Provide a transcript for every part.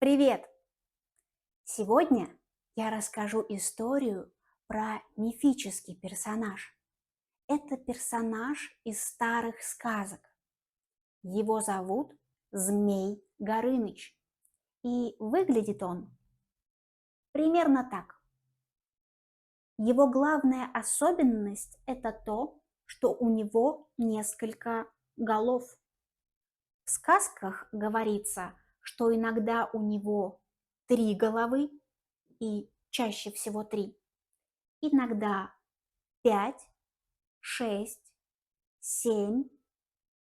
Привет! Сегодня я расскажу историю про мифический персонаж. Это персонаж из старых сказок. Его зовут Змей Горыныч. И выглядит он примерно так. Его главная особенность – это то, что у него несколько голов. В сказках говорится, что иногда у него 3 головы, и чаще всего 3. Иногда 5, 6, 7,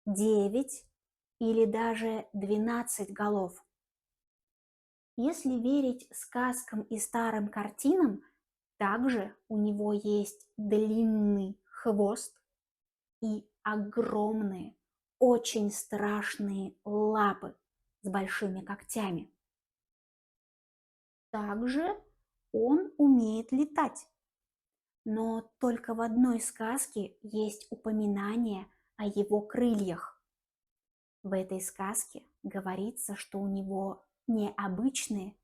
9 или даже 12 голов. Если верить сказкам и старым картинам, также у него есть длинный хвост и огромные, очень страшные лапы с большими когтями. Также он умеет летать. Но только в одной сказке есть упоминание о его крыльях. В этой сказке говорится, что у него не обычные,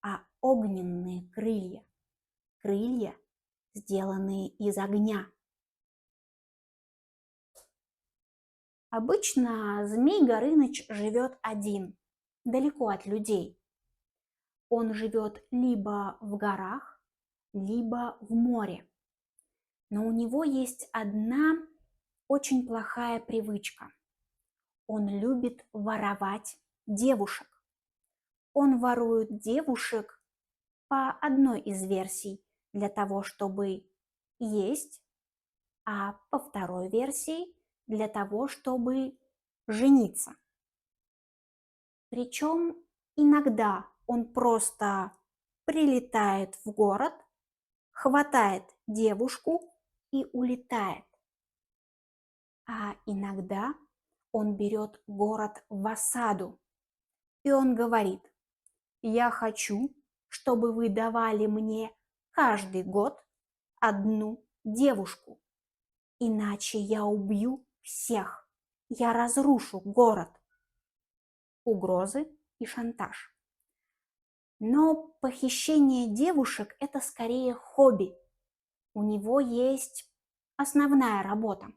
а огненные крылья. Крылья, сделанные из огня. Обычно Змей Горыныч живет один, далеко от людей. Он живет либо в горах, либо в море. Но у него есть одна очень плохая привычка. Он любит воровать девушек. Он ворует девушек по одной из версий для того, чтобы есть, а по второй версии для того, чтобы жениться. Причем иногда он просто прилетает в город, хватает девушку и улетает. А иногда он берет город в осаду, и он говорит: «Я хочу, чтобы вы давали мне каждый год одну девушку, иначе я убью всех, я разрушу город». Угрозы и шантаж. Но похищение девушек – это скорее хобби. У него есть основная работа.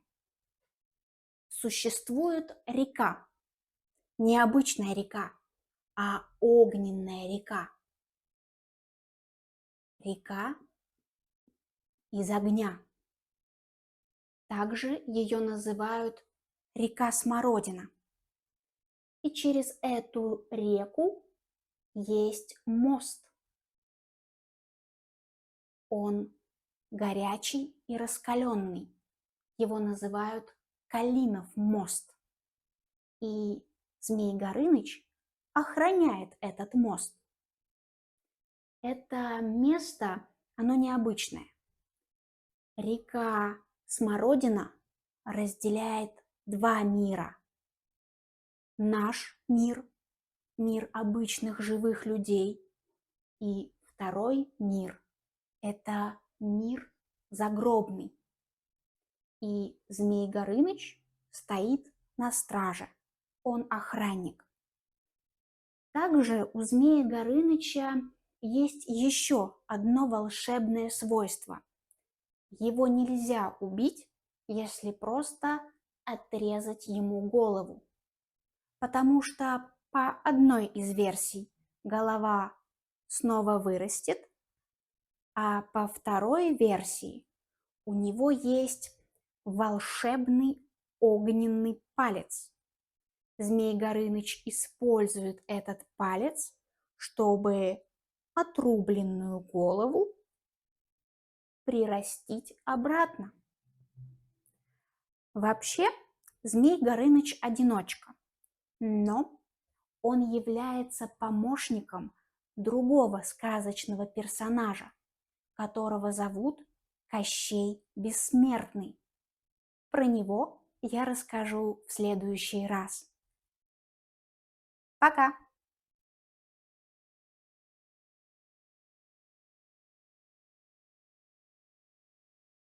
Существует река, не обычная река, а огненная река. Река из огня. Также ее называют река Смородина. И через эту реку есть мост. Он горячий и раскаленный. Его называют Калинов мост. И Змей Горыныч охраняет этот мост. Это место, оно необычное. Река Смородина разделяет два мира. Наш мир, мир обычных живых людей, и второй мир – это мир загробный. И Змей Горыныч стоит на страже, он охранник. Также у Змея Горыныча есть еще одно волшебное свойство. Его нельзя убить, если просто отрезать ему голову. Потому что по одной из версий голова снова вырастет, а по второй версии у него есть волшебный огненный палец. Змей Горыныч использует этот палец, чтобы отрубленную голову прирастить обратно. Вообще, Змей Горыныч одиночка, но он является помощником другого сказочного персонажа, которого зовут Кощей Бессмертный. Про него я расскажу в следующий раз. Пока!